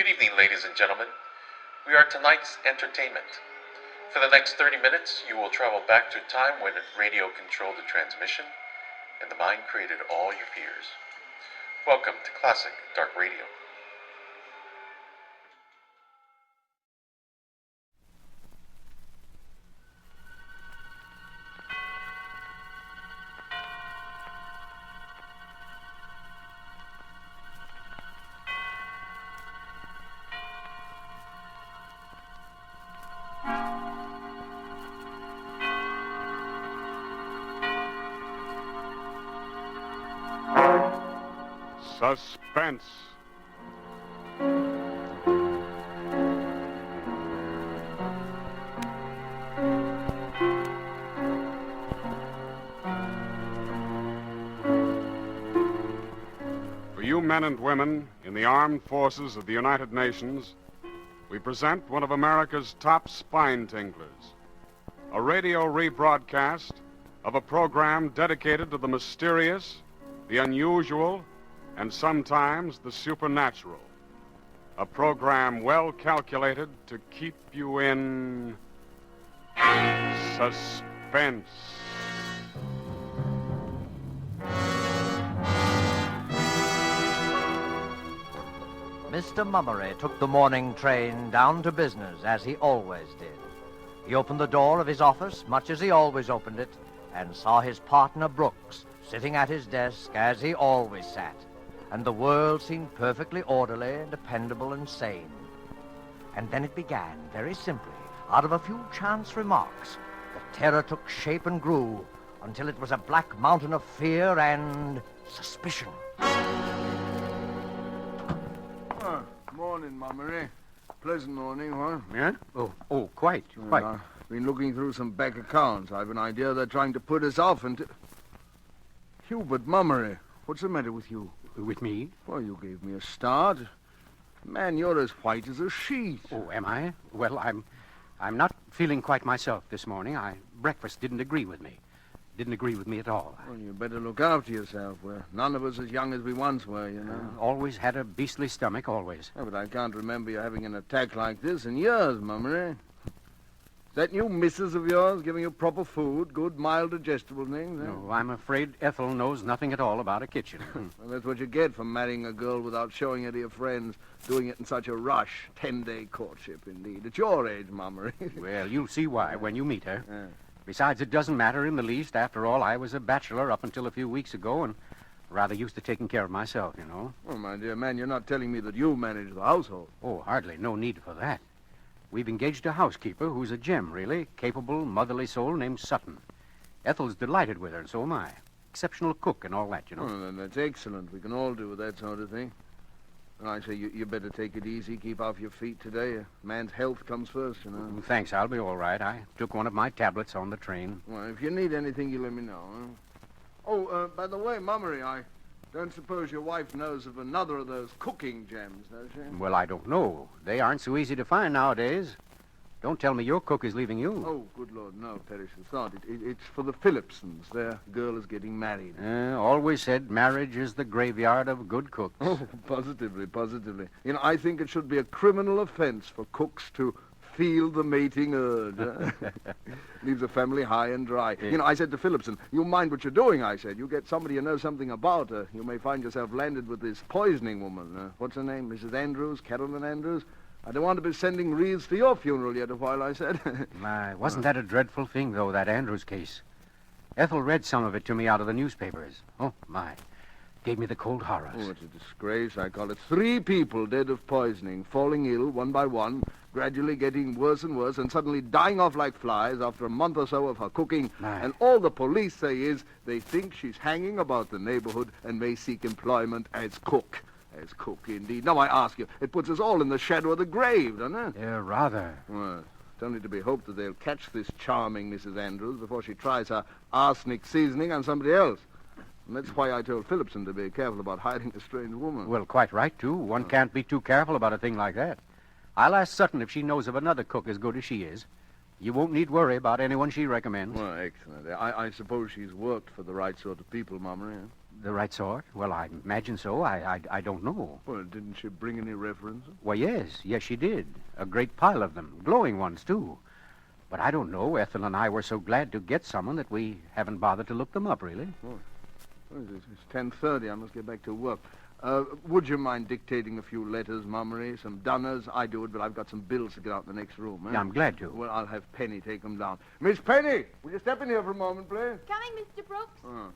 Good evening, ladies and gentlemen. We are tonight's entertainment. For the next 30 minutes, you will travel back to a time when radio controlled the transmission and the mind created all your fears. Welcome to Classic Dark Radio. Suspense. For you men and women in the armed forces of the United Nations, we present one of America's top spine tinglers, a radio rebroadcast of a program dedicated to the mysterious, the unusual, and sometimes the supernatural. A program well calculated to keep you in suspense. Mr. Mummery took the morning train down to business, as he always did. He opened the door of his office, much as he always opened it, and saw his partner Brooks sitting at his desk, as he always sat. And the world seemed perfectly orderly, dependable, and sane. And then it began, very simply, out of a few chance remarks. The terror took shape and grew until it was a black mountain of fear and suspicion. Morning, Mummery. Pleasant morning, huh? Yeah? Quite. I've been looking through some bank accounts. I've an idea they're trying to put us off and... Hubert Mummery, what's the matter with you? With me? Well, you gave me a start. Man, you're as white as a sheet. Oh, am I? Well, I'm not feeling quite myself this morning. Breakfast didn't agree with me. Didn't agree with me at all. Well, you better look after yourself. We're none of us as young as we once were, you know. Always had a beastly stomach, always. Yeah, but I can't remember you having an attack like this in years, Mummery. Is that new missus of yours giving you proper food, good, mild, digestible things? Eh? No, I'm afraid Ethel knows nothing at all about a kitchen. Well, that's what you get for marrying a girl without showing it to your friends, doing it in such a rush. 10-day courtship, indeed. At your age, Mummery. Well, you'll see why when you meet her. Yeah. Besides, it doesn't matter in the least. After all, I was a bachelor up until a few weeks ago and rather used to taking care of myself, you know. Well, my dear man, you're not telling me that you manage the household. Oh, hardly. No need for that. We've engaged a housekeeper who's a gem, really. Capable, motherly soul named Sutton. Ethel's delighted with her, and so am I. Exceptional cook and all that, you know. Oh, then that's excellent. We can all do that sort of thing. And I say you better take it easy. Keep off your feet today. A man's health comes first, you know. Thanks, I'll be all right. I took one of my tablets on the train. Well, if you need anything, you let me know. Huh? Oh, by the way, Mummery, I don't suppose your wife knows of another of those cooking gems, does she? Well, I don't know. They aren't so easy to find nowadays. Don't tell me your cook is leaving you. Oh, good Lord, no, perish the thought. It's for the Phillipsons. Their girl is getting married. Always said marriage is the graveyard of good cooks. Oh, positively, positively. You know, I think it should be a criminal offense for cooks to feel the mating urge. Leaves a family high and dry. Yeah. You know, I said to Phillipson, you mind what you're doing, I said. You get somebody you know something about her. You may find yourself landed with this poisoning woman. What's her name? Mrs. Andrews? Carolyn Andrews? I don't want to be sending wreaths to your funeral yet a while, I said. My, wasn't that a dreadful thing, though, that Andrews case? Ethel read some of it to me out of the newspapers. Oh, my. Gave me the cold horrors. Oh, it's a disgrace, I call it. 3 people dead of poisoning, falling ill one by one, gradually getting worse and worse, and suddenly dying off like flies after a month or so of her cooking. My. And all the police say is they think she's hanging about the neighborhood and may seek employment as cook. As cook, indeed. Now, I ask you, it puts us all in the shadow of the grave, doesn't it? Yeah, rather. Well, it's only to be hoped that they'll catch this charming Mrs. Andrews before she tries her arsenic seasoning on somebody else. And that's why I told Phillipson to be careful about hiding a strange woman. Well, quite right, too. One can't be too careful about a thing like that. I'll ask Sutton if she knows of another cook as good as she is. You won't need worry about anyone she recommends. Well, excellent. I suppose she's worked for the right sort of people, Mummery. The right sort? Well, I imagine so. I don't know. Well, didn't she bring any references? Well, yes, she did. A great pile of them. Glowing ones, too. But I don't know. Ethel and I were so glad to get someone that we haven't bothered to look them up, really. It's 10:30. I must get back to work. Would you mind dictating a few letters, Mummery? Some dunners? I do it, but I've got some bills to get out in the next room. Eh? Yeah, I'm glad to. Well, I'll have Penny take them down. Miss Penny, will you step in here for a moment, please? Coming, Mr. Brooks. Oh.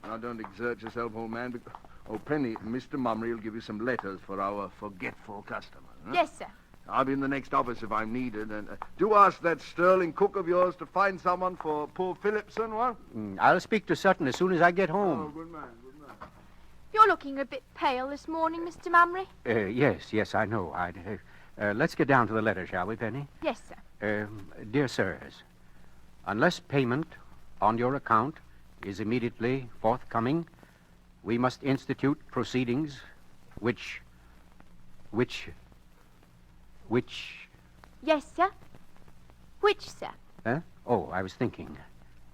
Now, don't exert yourself, old man. Oh, Penny, Mr. Mummery will give you some letters for our forgetful customers. Huh? Yes, sir. I'll be in the next office if I'm needed. And do ask that sterling cook of yours to find someone for poor Phillipson, what? I'll speak to Sutton as soon as I get home. Oh, good man, good man. You're looking a bit pale this morning, Mr. Mummery. Yes, I know. Let's get down to the letter, shall we, Penny? Yes, sir. Dear sirs, unless payment on your account is immediately forthcoming, we must institute proceedings which... Yes, sir. Which, sir? Huh? Oh, I was thinking.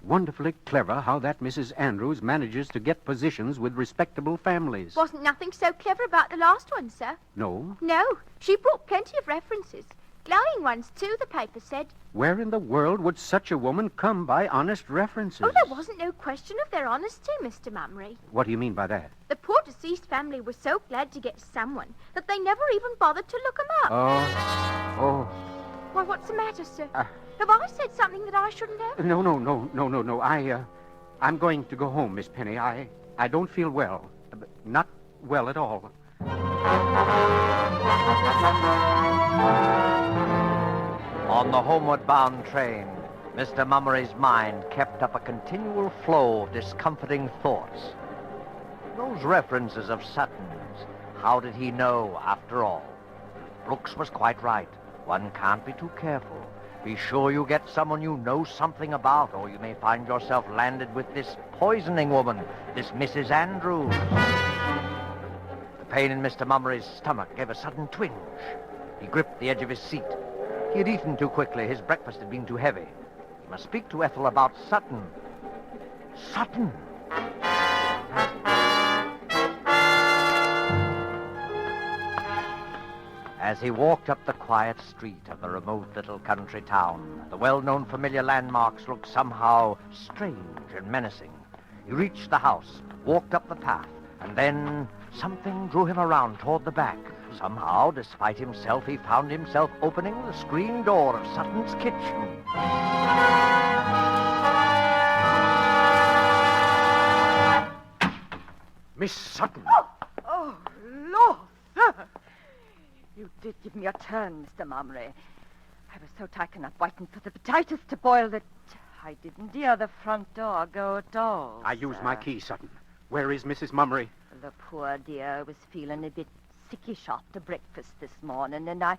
Wonderfully clever how that Mrs. Andrews manages to get positions with respectable families. Wasn't nothing so clever about the last one, sir. No? No, she brought plenty of references. Glowing ones, too, the paper said. Where in the world would such a woman come by honest references? Oh, there wasn't no question of their honesty, Mr. Mummery. What do you mean by that? The poor deceased family was so glad to get someone that they never even bothered to look 'em up. Oh. Why, what's the matter, sir? Have I said something that I shouldn't have? No. I'm going to go home, Miss Penny. I don't feel well. Not well at all. On the homeward bound train, Mr. Mummery's mind kept up a continual flow of discomforting thoughts. Those references of Sutton's, how did he know after all? Brooks was quite right. One can't be too careful. Be sure you get someone you know something about, or you may find yourself landed with this poisoning woman, this Mrs. Andrews. The pain in Mr. Mummery's stomach gave a sudden twinge. He gripped the edge of his seat. He had eaten too quickly. His breakfast had been too heavy. He must speak to Ethel about Sutton. Sutton! As he walked up the quiet street of the remote little country town, the well-known familiar landmarks looked somehow strange and menacing. He reached the house, walked up the path, and then something drew him around toward the back. Somehow, despite himself, he found himself opening the screen door of Sutton's kitchen. Miss Sutton! Oh, Lord, sir! You did give me a turn, Mr. Mummery. I was so taken up waiting for the potatoes to boil that I didn't hear the front door go at all. I used my key, Sutton. Where is Mrs. Mummery? The poor dear was feeling a bit sickish after breakfast this morning, and I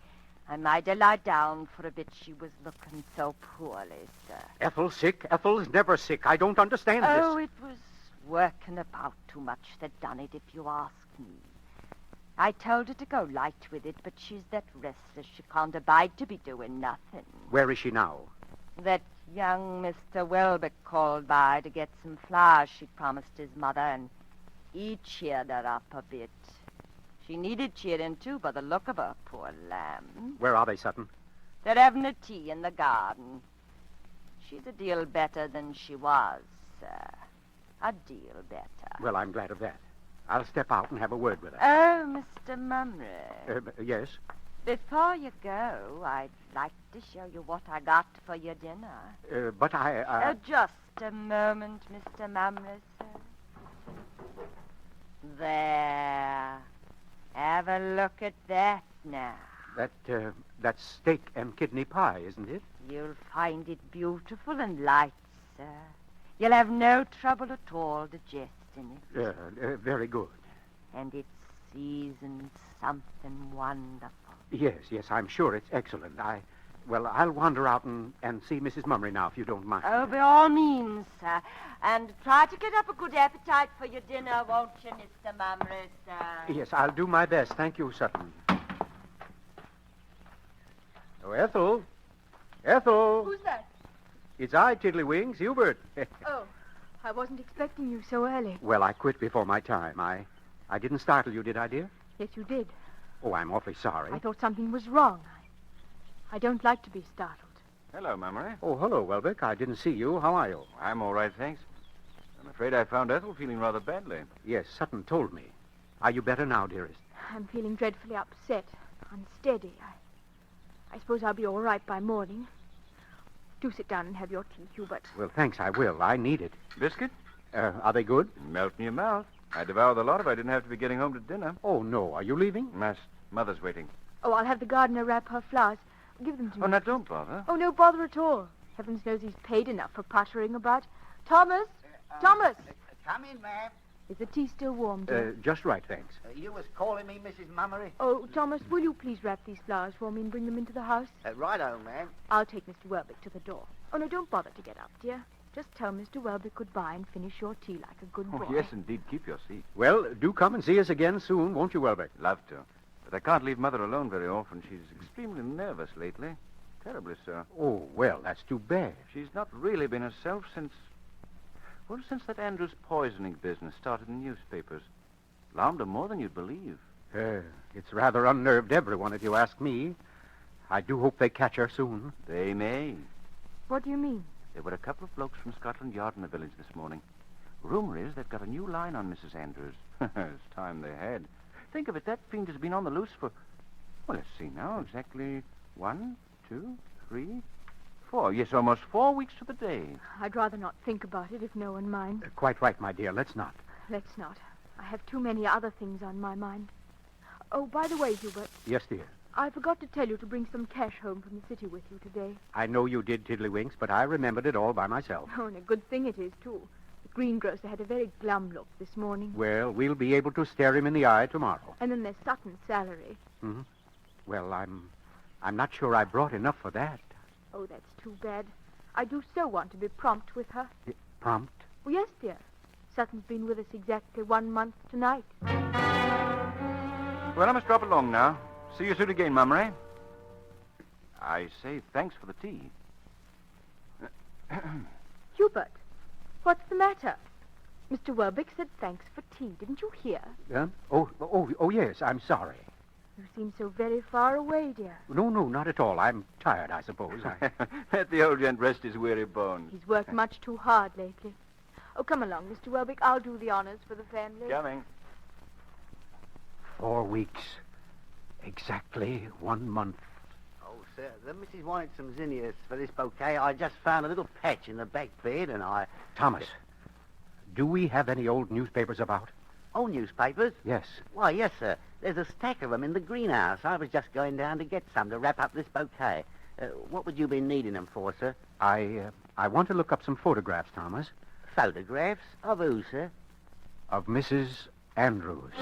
made her lie down for a bit. She was looking so poorly, sir. Ethel sick? Ethel's never sick. I don't understand Oh, this. it was working about too much that done it, if you ask me. I told her to go light with it, but she's that restless she can't abide to be doing nothing. Where is she now? That young Mr. Welbeck called by to get some flowers she promised his mother, and he cheered her up a bit. She needed cheering, too, by the look of her, poor lamb. Where are they, Sutton? They're having a tea in the garden. She's a deal better than she was, sir. A deal better. Well, I'm glad of that. I'll step out and have a word with her. Oh, Mr. Mummery. Yes? Before you go, I'd like to show you what I got for your dinner. But I... Just a moment, Mr. Mummery, sir. There. Have a look at that now. That's steak and kidney pie, isn't it? You'll find it beautiful and light, sir. You'll have no trouble at all digesting it. Very good. And it's seasoned something wonderful. Yes, I'm sure it's excellent. I'll wander out and see Mrs. Mummery now, if you don't mind. Oh, by all means, sir. And try to get up a good appetite for your dinner, won't you, Mr. Mummery, sir? Yes, I'll do my best. Thank you, Sutton. Oh, Ethel. Ethel. Who's that? It's I, Tiddlywinks, Hubert. Oh, I wasn't expecting you so early. Well, I quit before my time. I didn't startle you, did I, dear? Yes, you did. Oh, I'm awfully sorry. I thought something was wrong. I don't like to be startled. Hello, Mummery. Oh, hello, Welbeck. I didn't see you. How are you? I'm all right, thanks. I'm afraid I found Ethel feeling rather badly. Yes, Sutton told me. Are you better now, dearest? I'm feeling dreadfully upset, unsteady. I suppose I'll be all right by morning. Do sit down and have your tea, Hubert. Well, thanks, I will. I need it. Biscuit? Are they good? Melt in your mouth. I'd devour the lot if I didn't have to be getting home to dinner. Oh, no. Are you leaving? Mother's waiting. Oh, I'll have the gardener wrap her flowers. Give them to me. Oh, now, don't bother. Oh, no bother at all. Heavens knows he's paid enough for puttering about. Thomas! Thomas! Come in, ma'am. Is the tea still warm, dear? Just right, thanks. You was calling me, Mrs. Mummery? Oh, Thomas, will you please wrap these flowers for me and bring them into the house? Righto, ma'am. I'll take Mr. Welbeck to the door. Oh, no, don't bother to get up, dear. Just tell Mr. Welbeck goodbye and finish your tea like a good boy. Oh, yes, indeed. Keep your seat. Well, do come and see us again soon, won't you, Welbeck? Love to. But I can't leave Mother alone very often. She's extremely nervous lately. Terribly so. Oh, well, that's too bad. She's not really been herself since... Well, since that Andrews poisoning business started in newspapers. Alarmed her more than you'd believe. It's rather unnerved everyone, if you ask me. I do hope they catch her soon. They may. What do you mean? There were a couple of blokes from Scotland Yard in the village this morning. Rumor is they've got a new line on Mrs. Andrews. It's time they had. Think of it, that fiend has been on the loose for... Well, let's see now. Exactly 1, 2, 3, 4. Yes, almost 4 weeks to the day. I'd rather not think about it if no one minds. Quite right, my dear. Let's not. Let's not. I have too many other things on my mind. Oh, by the way, Hubert, Yes, dear. I forgot to tell you to bring some cash home from the city with you today. I know you did, Tiddlywinks, but I remembered it all by myself. Oh, and a good thing it is, too. The greengrocer had a very glum look this morning. Well, we'll be able to stare him in the eye tomorrow. And then there's Sutton's salary. Mm-hmm. Well, I'm not sure I brought enough for that. Oh, that's too bad. I do so want to be prompt with her. Prompt? Oh, yes, dear. Sutton's been with us exactly 1 month tonight. Well, I must drop along now. See you soon again, Mummery. I say thanks for the tea. Hubert, what's the matter? Mr. Welbeck said thanks for tea. Didn't you hear? Oh, yes, I'm sorry. You seem so very far away, dear. No, not at all. I'm tired, I suppose. Let the old gent rest his weary bones. He's worked much too hard lately. Oh, come along, Mr. Welbeck. I'll do the honors for the family. Coming. 4 weeks. Exactly 1 month. Oh, sir, the missus wanted some zinnias for this bouquet. I just found a little patch in the back bed, and I... Thomas, do we have any old newspapers about? Old newspapers? Yes. Why, yes, sir. There's a stack of them in the greenhouse. I was just going down to get some to wrap up this bouquet. What would you be needing them for, sir? I want to look up some photographs, Thomas. Photographs? Of who, sir? Of Mrs. Andrews.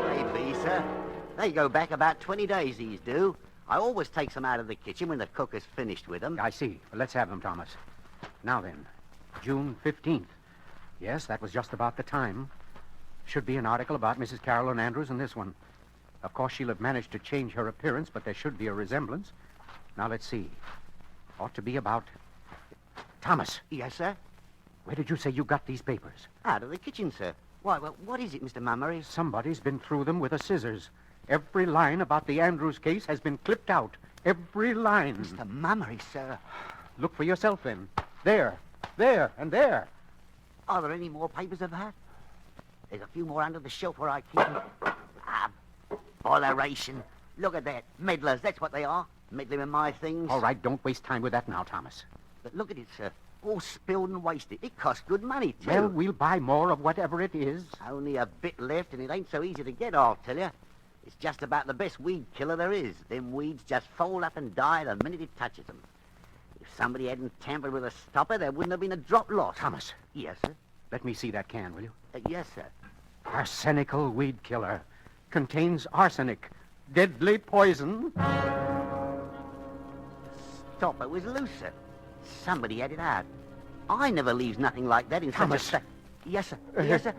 Maybe, sir. They go back about 20 days, these do. I always take some out of the kitchen when the cook has finished with them. I see. Let's have them, Thomas. Now then, June 15th. Yes, that was just about the time. Should be an article about Mrs. Carolyn Andrews in this one. Of course, she'll have managed to change her appearance, but there should be a resemblance. Now, let's see. Ought to be about... Thomas, Yes, sir? where did you say you got these papers? Out of the kitchen, sir. Why, well, what is it, Mr. Mummery? Somebody's been through them with a scissors. Every line about the Andrews case has been clipped out. Every line. Mr. Mummery, sir. Look for yourself, then. There, and there. Are there any more papers of that? There's a few more under the shelf where I keep them. Botheration. Look at that. Meddlers, that's what they are. Meddling with my things. All right, don't waste time with that now, Thomas. But look at it, sir. All spilled and wasted. It costs good money, too. Well, we'll buy more of whatever it is. Only a bit left, and it ain't so easy to get, I'll tell you. It's just about the best weed killer there is. Them weeds just fold up and die the minute it touches them. If somebody hadn't tampered with a stopper, there wouldn't have been a drop lost. Thomas, Yes, sir. let me see that can, will you? Yes, sir. Arsenical weed killer. Contains arsenic. Deadly poison. Stopper was loose, sir. Somebody had it out. I never leaves nothing like that in Thomas. such a... Yes, sir. Yes, sir.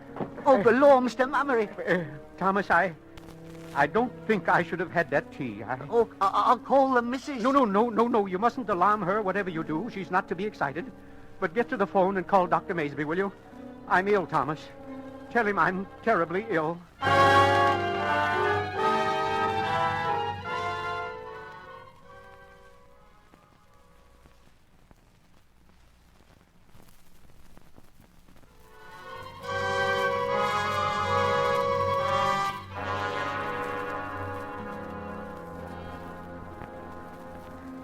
Oh, good Lord, Mr. Mummery. Thomas, I I don't think I should have had that tea. Oh, I'll call the missus. No. You mustn't alarm her, whatever you do. She's not to be excited. But get to the phone and call Dr. Maysby, will you? I'm ill, Thomas. Tell him I'm terribly ill.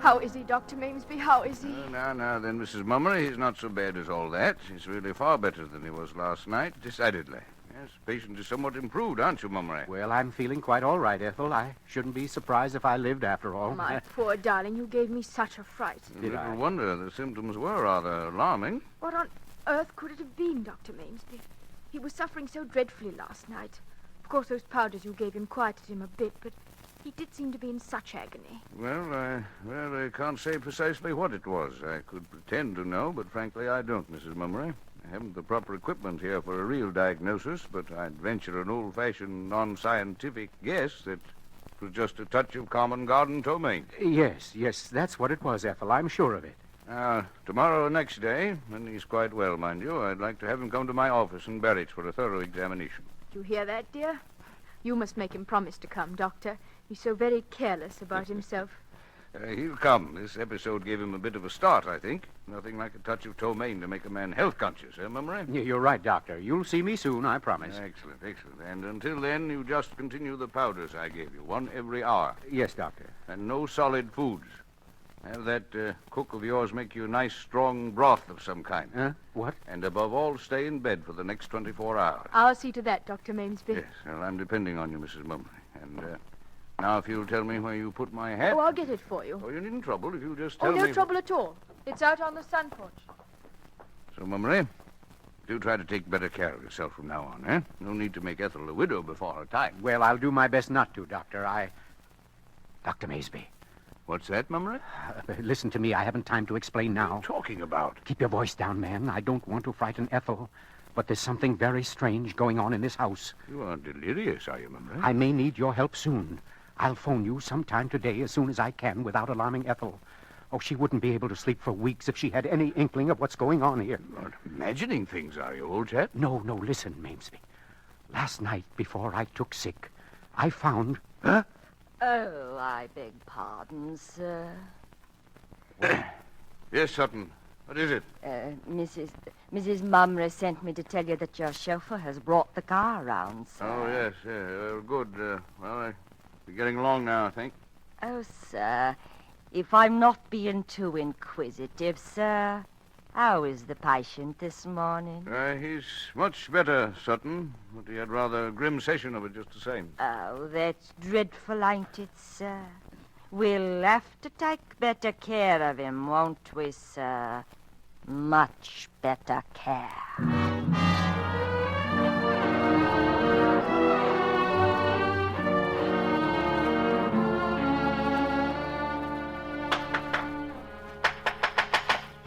How is he, Dr. Mamesby? How is he? Now then, Mrs. Mummery, he's not so bad as all that. He's really far better than he was last night, decidedly. Yes, the patient is somewhat improved, aren't you, Mummery? Well, I'm feeling quite all right, Ethel. I shouldn't be surprised if I lived after all. My poor darling, you gave me such a fright. Little wonder the symptoms were rather alarming. What on earth could it have been, Dr. Mamesby? He was suffering so dreadfully last night. Of course, those powders you gave him quieted him a bit, but he did seem to be in such agony. Well, I can't say precisely what it was. I could pretend to know, but frankly, I don't, Mrs. Mummery. I haven't the proper equipment here for a real diagnosis, but I'd venture an old-fashioned, non-scientific guess that it was just a touch of common garden ptomaine. Yes, that's what it was, Ethel. I'm sure of it. Tomorrow or next day, when he's quite well, mind you, I'd like to have him come to my office in Barracks for a thorough examination. Do you hear that, dear? You must make him promise to come, Doctor. He's so very careless about himself. He'll come. This episode gave him a bit of a start, I think. Nothing like a touch of ptomaine to make a man health conscious, Mummery? You're right, Doctor. You'll see me soon, I promise. Excellent. And until then, you just continue the powders I gave you, one every hour. Yes, Doctor. And no solid foods. Have that cook of yours make you a nice, strong broth of some kind. What? And above all, stay in bed for the next 24 hours. I'll see to that, Dr. Mamesby. Yes, well, I'm depending on you, Mrs. Mummery. And now if you'll tell me where you put my hat... Oh, I'll get it for you. Oh, you needn't trouble if you just tell me... Oh, no trouble at all. It's out on the sun porch. So, Mummery, do try to take better care of yourself from now on, eh? No need to make Ethel a widow before her time. Well, I'll do my best not to, Doctor. Dr. Maysby. What's that, Mummery? Listen to me. I haven't time to explain now. What are you talking about? Keep your voice down, man. I don't want to frighten Ethel. But there's something very strange going on in this house. You aren't delirious, are you, Mummery? I may need your help soon. I'll phone you sometime today as soon as I can without alarming Ethel. Oh, she wouldn't be able to sleep for weeks if she had any inkling of what's going on here. You aren't imagining things, are you, old chap? No, listen, Mamesby. Last night, before I took sick, I found... Oh, I beg pardon, sir. Yes, Sutton. What is it? Mrs. Mummery sent me to tell you that your chauffeur has brought the car around, sir. Oh, yes. Good. We're getting along now, I think. Oh, sir, if I'm not being too inquisitive, sir, how is the patient this morning? He's much better, Sutton, but he had rather a grim session of it just the same. Oh, that's dreadful, ain't it, sir? We'll have to take better care of him, won't we, sir? Much better care.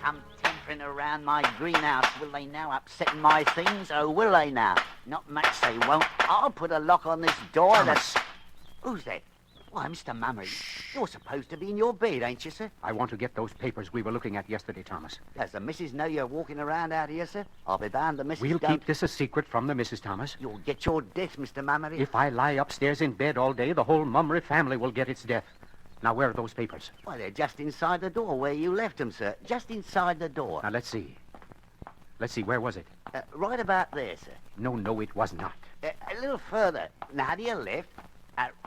Come timpering around my greenhouse, will they now, upsetting my things? Oh, will they now? Not much they won't. I'll put a lock on this door. Thomas. Who's that? Why, Mr. Mummery, you're supposed to be in your bed, ain't you, sir? I want to get those papers we were looking at yesterday, Thomas. Does the missus know you're walking around out here, sir? I'll be bound the missus We'll don't. keep this a secret from the Mrs. Thomas. You'll get your death, Mr. Mummery. If I lie upstairs in bed all day, the whole Mummery family will get its death. Now, where are those papers? Why, they're just inside the door where you left them, sir. Just inside the door. Now, let's see. Where was it? Right about there, sir. No, it was not. A little further. Now, to your left.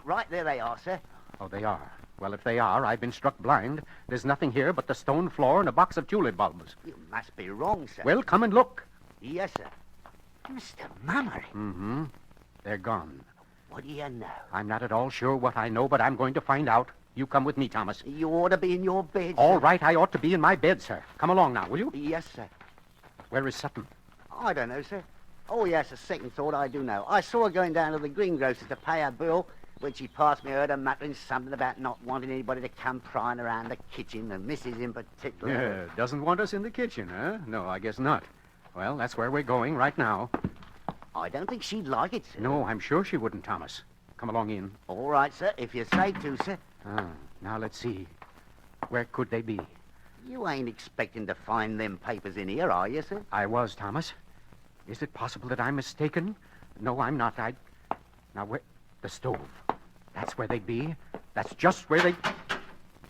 Right there they are, sir. Oh, they are. Well, if they are, I've been struck blind. There's nothing here but the stone floor and a box of tulip bulbs. You must be wrong, sir. Well, come and look. Yes, sir. Mr. Mummery. Mm-hmm. They're gone. What do you know? I'm not at all sure what I know, but I'm going to find out. You come with me, Thomas. You ought to be in your bed, All sir. right, I ought to be in my bed, sir. Come along now, will you? Yes, sir. Where is Sutton? I don't know, sir. Oh, yes, a second thought, I do know. I saw her going down to the greengrocer's to pay her bill. When she passed me, I heard her muttering something about not wanting anybody to come prying around the kitchen, and Mrs. in particular. Yeah, doesn't want us in the kitchen, huh? No, I guess not. Well, that's where we're going right now. I don't think she'd like it, sir. No, I'm sure she wouldn't, Thomas. come along in. All right, sir, if you say to, sir. Now let's see. Where could they be? You ain't expecting to find them papers in here, are you, sir? I was, Thomas. Is it possible that I'm mistaken? No, I'm not. Now, where... The stove. That's where they'd be. That's just where they...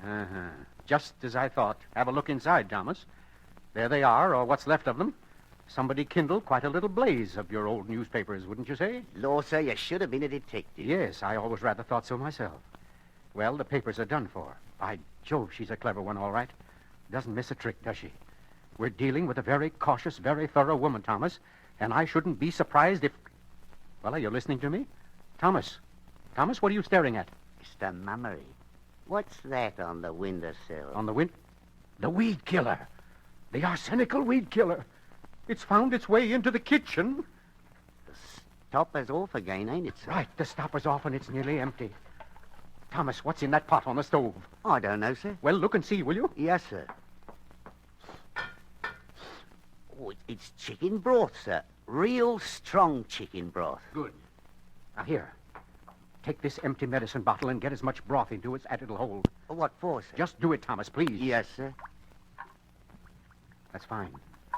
Uh-huh. Just as I thought. Have a look inside, Thomas. There they are, or what's left of them. Somebody kindled quite a little blaze of your old newspapers, wouldn't you say? Lord, sir, you should have been a detective. Yes, I always rather thought so myself. Well, the papers are done for. By Jove, she's a clever one, all right. Doesn't miss a trick, does she? We're dealing with a very cautious, very thorough woman, Thomas, and I shouldn't be surprised if... Well, are you listening to me? Thomas, what are you staring at? Mr. Mummery, what's that on the windowsill? On the The weed killer. The arsenical weed killer. It's found its way into the kitchen. The stopper's off again, ain't it, sir? Right, the stopper's off and it's nearly empty. Thomas, what's in that pot on the stove? I don't know, sir. Well, look and see, will you? Yes, sir. Oh, it's chicken broth, sir. Real strong chicken broth. Good. Now, here. Take this empty medicine bottle and get as much broth into it as it'll hold. What for, sir? Just do it, Thomas, please. Yes, sir. That's fine.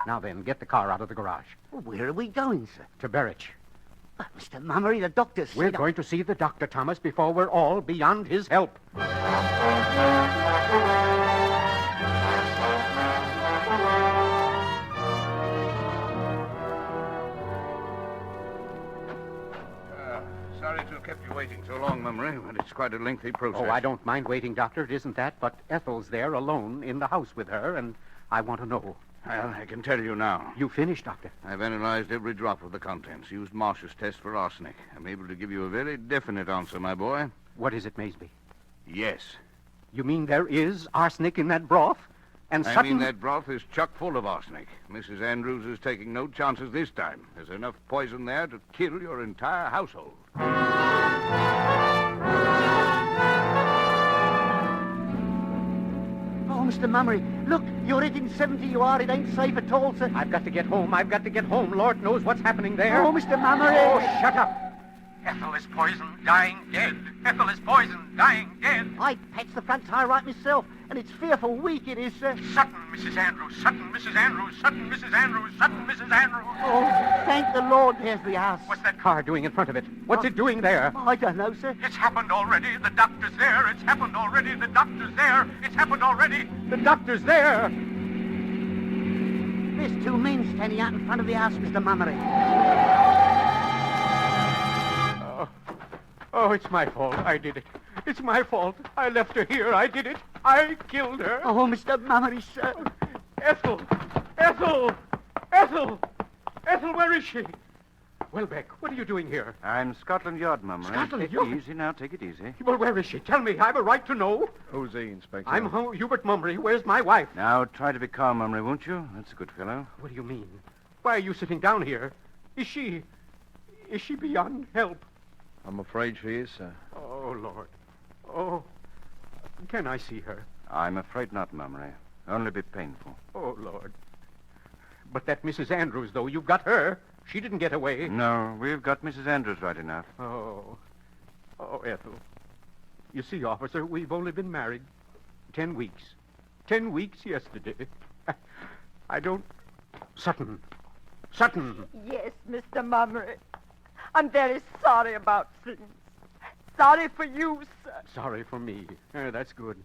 Now then, get the car out of the garage. Well, where are we going, sir? To Berich. But, Mr. Mummery, the doctor said... We're going to see the doctor, Thomas, before we're all beyond his help. Sorry to have kept you waiting so long, Mummery, but it's quite a lengthy process. Oh, I don't mind waiting, Doctor. It isn't that, but Ethel's there alone in the house with her, and I want to know. Well, I can tell you now. You finished, Doctor? I've analyzed every drop of the contents, used Marsh's test for arsenic. I'm able to give you a very definite answer, my boy. What is it, Maysby? Yes. You mean there is arsenic in that broth? And I Sutton... mean that broth is chock full of arsenic. Mrs. Andrews is taking no chances this time. There's enough poison there to kill your entire household. Oh, Mr. Mummery, look, you're 1870, you are. It ain't safe at all, sir. I've got to get home. Lord knows what's happening there. Oh, Mr. Mummery. Oh, shut up. Ethel is poisoned, dying dead. Ethel is poisoned, dying dead. I patched the front tire right myself, and it's fearful weak, it is, sir. Sutton, Mrs. Andrews. Sutton, Mrs. Andrews. Sutton, Mrs. Andrews. Sutton, Mrs. Andrews. Oh, thank the Lord, there's the house. What's that car doing in front of it? What's it doing there? I don't know, sir. It's happened already. The doctor's there. It's happened already. The doctor's there. It's happened already. The doctor's there. There's two men standing out in front of the house, Mr. Mummery. Oh, it's my fault. I did it. It's my fault. I left her here. I did it. I killed her. Oh, Mr. Mummery, sir. Ethel! Ethel! Ethel! Ethel, where is she? Welbeck, what are you doing here? I'm Scotland Yard, Mummery. Scotland Take Yard? it easy now. Take it easy. Well, where is she? Tell me. I've a right to know. Who's he, Inspector? I'm Hubert Mummery. Where's my wife? Now, try to be calm, Mummery, won't you? That's a good fellow. What do you mean? Why are you sitting down here? Is she beyond help? I'm afraid she is, sir. Oh, Lord. Oh, can I see her? I'm afraid not, Mummery. Only be painful. Oh, Lord. But that Mrs. Andrews, though, you've got her. She didn't get away. No, we've got Mrs. Andrews right enough. Oh, Ethel. You see, officer, we've only been married 10 weeks. 10 weeks yesterday. I don't... Sutton. Yes, Mr. Mummery. I'm very sorry about things. Sorry for you, sir. Sorry for me. That's good.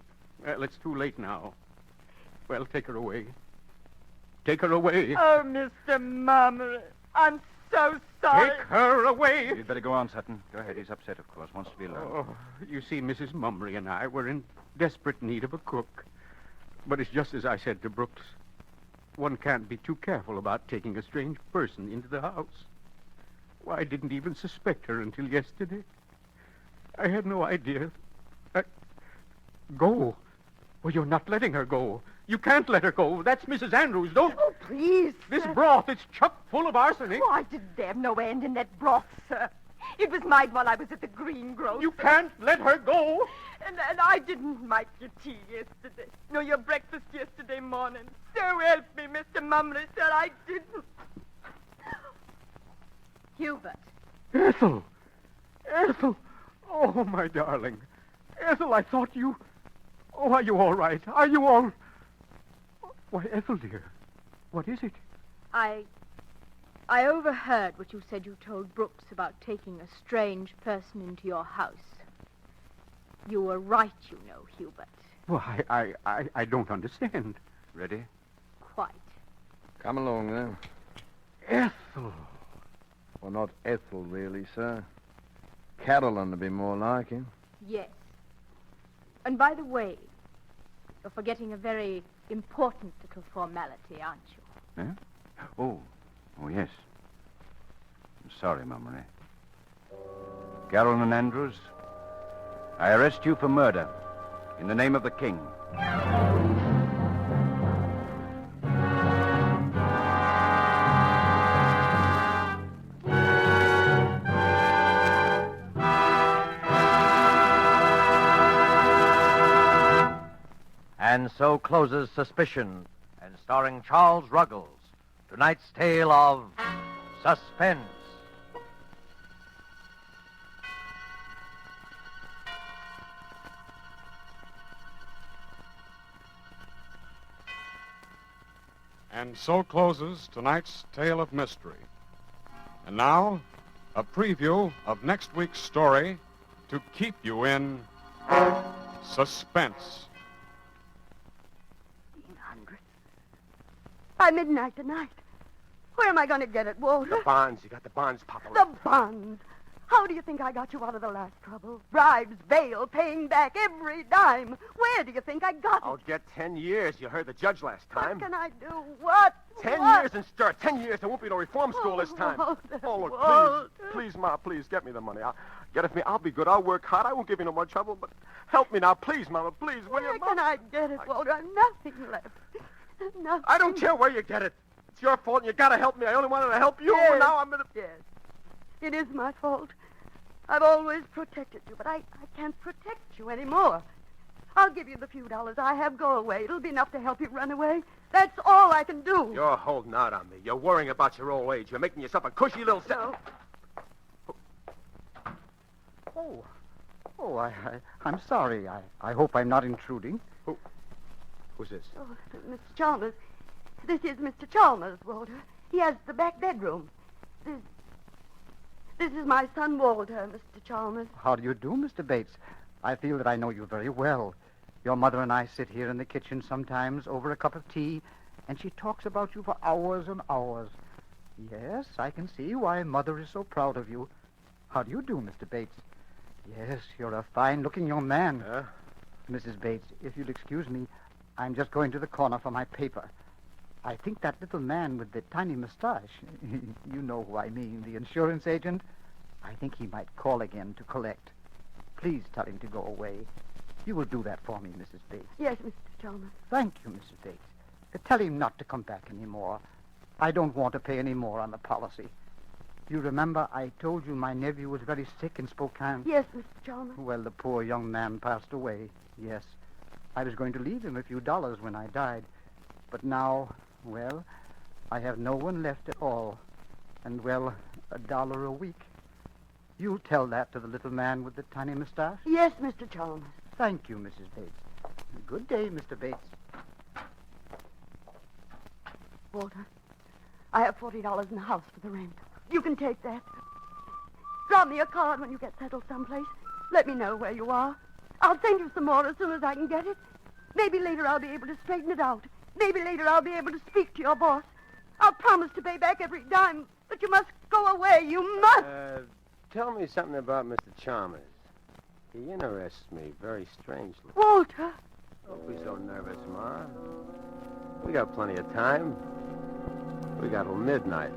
Well, it's too late now. Well, take her away. Take her away. Oh, Mr. Mummery, I'm so sorry. Take her away. You'd better go on, Sutton. Go ahead. He's upset, of course. Wants to be alone. Oh, you see, Mrs. Mummery and I were in desperate need of a cook. But it's just as I said to Brooks. One can't be too careful about taking a strange person into the house. Why, I didn't even suspect her until yesterday. I had no idea. Go. Well, you're not letting her go. You can't let her go. That's Mrs. Andrews. Don't... Oh, please, This sir. broth, it's chock full of arsenic. Oh, I didn't have no end in that broth, sir. It was mine while I was at the greengrocer. You can't let her go. And I didn't make your tea yesterday. Nor your breakfast yesterday morning. So help me, Mr. Mummery, sir, I didn't. Hubert. Ethel. Oh, my darling. Ethel, I thought you... Oh, are you all right? Are you all... Why, Ethel, dear, what is it? I overheard what you said you told Brooks about taking a strange person into your house. You were right, you know, Hubert. Well, I don't understand. Ready? Quite. Come along, then. Ethel. Well, not Ethel, really, sir. Caroline would be more like him. Yes. And by the way, you're forgetting a very important little formality, aren't you? Eh? Oh, yes. I'm sorry, Mummery. Carolyn Andrews, I arrest you for murder in the name of the king. And so closes Suspicion, and starring Charles Ruggles, tonight's tale of Suspense. And so closes tonight's tale of mystery. And now, a preview of next week's story to keep you in suspense. 1,500. By midnight tonight. Where am I going to get it, Walter? The bonds. You got the bonds, Papa. The bonds. How do you think I got you out of the last trouble? Bribes, bail, paying back every dime. Where do you think I got it? I'll get 10 years. You heard the judge last time. What can I do? What? 10 What? years and stir. 10 years. There won't be no reform school this time. Walter, Oh, look, Walter. please, Ma, please, get me the money. Get it for me. I'll be good. I'll work hard. I won't give you no more trouble, but help me now. Please, Mama, please, will Where you? can I get it, Walter? I've nothing left. Nothing. I don't care where you get it. It's your fault, and you gotta help me. I only wanted to help you, Yes. and now I'm gonna... Yes. It is my fault. I've always protected you, but I can't protect you anymore. I'll give you the few dollars I have. Go away. It'll be enough to help you run away. That's all I can do. You're holding out on me. You're worrying about your old age. You're making yourself a cushy little... No. I'm sorry. I hope I'm not intruding. Who's this? Oh, Mr. Chalmers. This is Mr. Chalmers, Walter. He has the back bedroom. This is my son, Walter, Mr. Chalmers. How do you do, Mr. Bates? I feel that I know you very well. Your mother and I sit here in the kitchen sometimes over a cup of tea, and she talks about you for hours and hours. Yes, I can see why Mother is so proud of you. How do you do, Mr. Bates? Yes, you're a fine-looking young man. Huh? Mrs. Bates, if you'll excuse me, I'm just going to the corner for my paper. I think that little man with the tiny mustache, you know who I mean, the insurance agent, I think he might call again to collect. Please tell him to go away. You will do that for me, Mrs. Bates. Yes, Mr. Chalmers. Thank you, Mrs. Bates. Tell him not to come back anymore. I don't want to pay any more on the policy. You remember I told you my nephew was very sick in Spokane? Yes, Mr. Chalmers. Well, the poor young man passed away, yes. I was going to leave him a few dollars when I died. But now, well, I have no one left at all. And, well, $1 a week. You'll tell that to the little man with the tiny mustache? Yes, Mr. Chalmers. Thank you, Mrs. Bates. Good day, Mr. Bates. Walter, I have $40 in the house for the rent. You can take that. Drop me a card when you get settled someplace. Let me know where you are. I'll send you some more as soon as I can get it. Maybe later I'll be able to straighten it out. Maybe later I'll be able to speak to your boss. I'll promise to pay back every dime, but you must go away. You must. Tell me something about Mr. Chalmers. He interests me very strangely. Walter. Don't be so nervous, Ma. We got plenty of time. We got till midnight.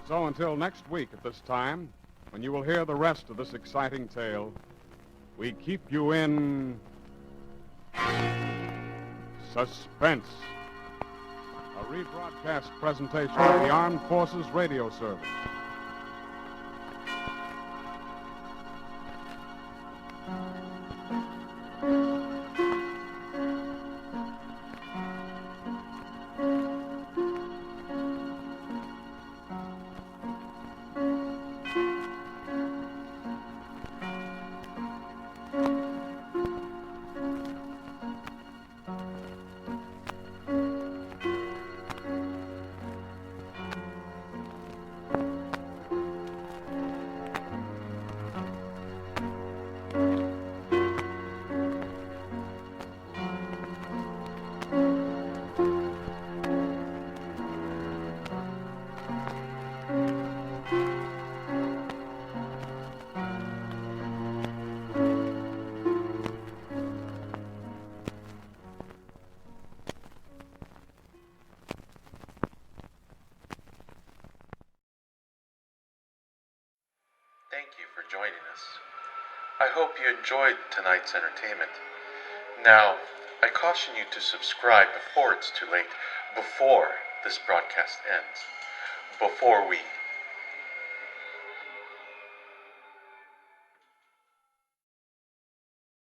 So until next week at this time, when you will hear the rest of this exciting tale, we keep you in Suspense, a rebroadcast presentation of the Armed Forces Radio Service. Thank you for joining us. I hope you enjoyed tonight's entertainment. Now, I caution you to subscribe before it's too late, before this broadcast ends, before we